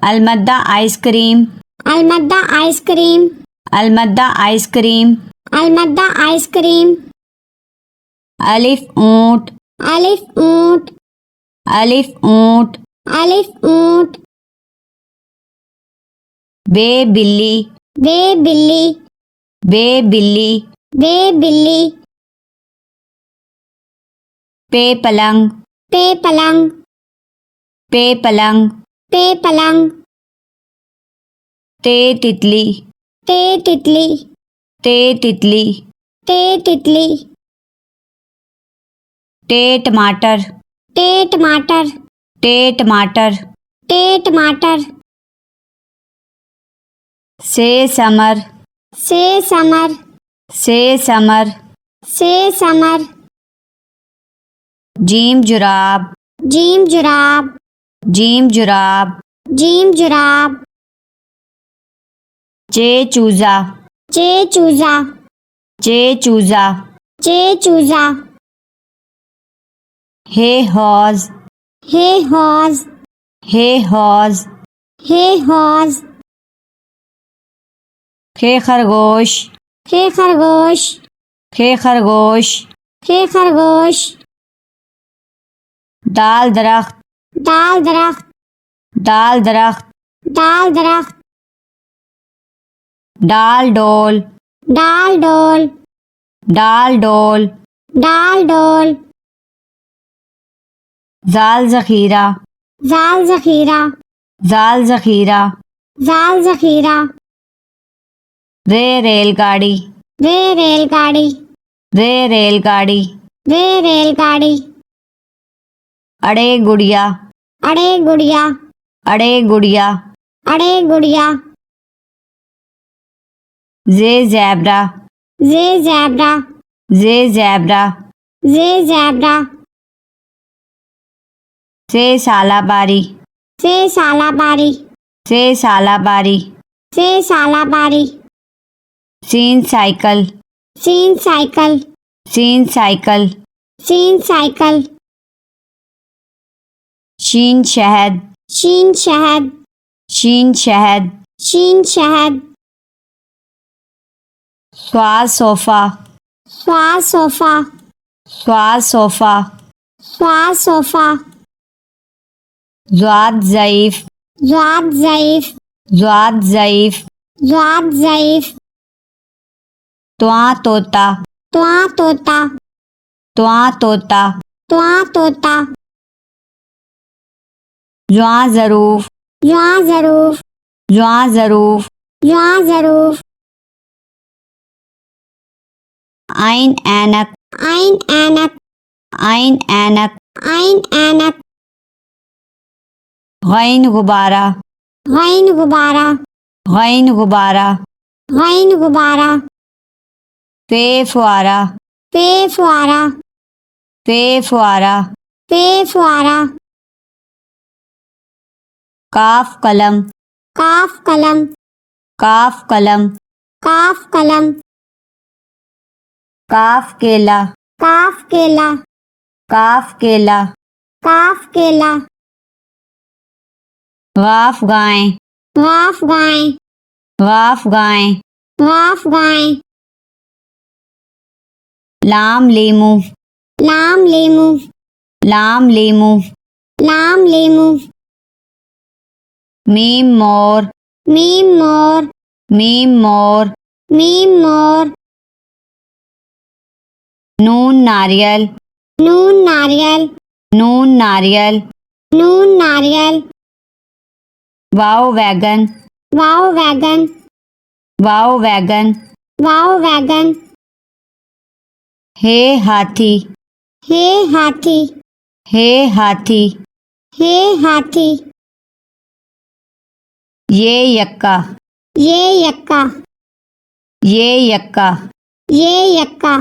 अलमद्दा ice cream, अलमद्दा ice cream, अलमद्दा ice cream. अलमद्दा ice cream. अलिफ ऊंट, अलिफ ऊंट, अलिफ ऊंट। अलिफ ऊंट। बे बिल्ली, बे बिल्ली, बे बिल्ली। बे बिल्ली। पे पलंग, पे पलंग, पे पलंग। पे पलंग। ते तितली, ते तितली, ते तितली। ते तितली। टे टमाटर, टे टमाटर, टे टमाटर। टे टमाटर। से समर, से समर, से समर। से समर। जीम जुराब, जीम जुराब, जीम जुराब। जीम जुराब। चे चूजा, चे चूजा, चे चूजा। चे चूजा। हे हौज, हे हौज, हे हौज। हे हौज। खे खरगोश, खे खरगोश, खे खरगोश। खे खरगोश। दाल दरख्त, दाल दरख्त, दाल दरख्त। दाल दरख्त। डाल डोल, डाल डोल, डाल डोल। डाल डोल। जाल जखीरा, जाल जखीरा, जाल जखीरा। जाल जखीरा। रे रेलगाड़ी, रे रेलगाड़ी, रे रेलगाड़ी। रे रेलगाड़ी। अड़े गुड़िया, अड़े गुड़िया, अड़े गुड़िया। अड़े गुड़िया। जे जैबरा, जे जैबरा, जे जैबरा। जे जैबरा। से सालाबारी, से सालाबारी, से सालाबारी। से सालाबारी। सीन साइकिल, सीन साइकिल, सीन साइकिल। सीन साइकिल। शीन शहद, शीन शहद, शीन शहद। शीन शहद। स्वाद सोफा, स्वाद सोफा, स्वाद सोफा। स्वाद सोफा। ज़्वाद ज़ईफ, ज़्वाद ज़ईफ, ज़्वाद ज़ईफ। ज़्वाद ज़ईफ। त्वा तोता, त्वा तोता, त्वा तोता। त्वा तोता। ज्वा ज़रूफ, ज्वा ज़रूफ, ज्वा ज़रूफ। ज्वा ज़रूफ। आइन ऐनक, आइन ऐनक, आइन ऐनक। आइन ऐनक। गैन गुब्बारा, गैन गुब्बारा, गैन गुब्बारा। गैन गुब्बारा। पे फुआरा, पे फुआरा, पे फुआरा। पे फुआरा। काफ कलम, काफ कलम, काफ कलम। काफ कलम। काफ केला, काफ केला, काफ केला। काफ केला। गाफ गाय, गाफ गाय, गाफ गाय। गाफ गाय। लाम लीमू, लाम लीमू, लाम लीमू। लाम लीमू। मीम मोर, मीम मोर, मीम मोर। मीम मोर। नून नारियल, नून नारियल, नून नारियल। नून नारियल। वाओ वैगन, वाओ वैगन, वाओ वैगन। वाओ वैगन। हे हाथी, हे हाथी, हे हाथी। हे हाथी। ये यक्का, ये यक्का, ये यक्का। ये यक्का।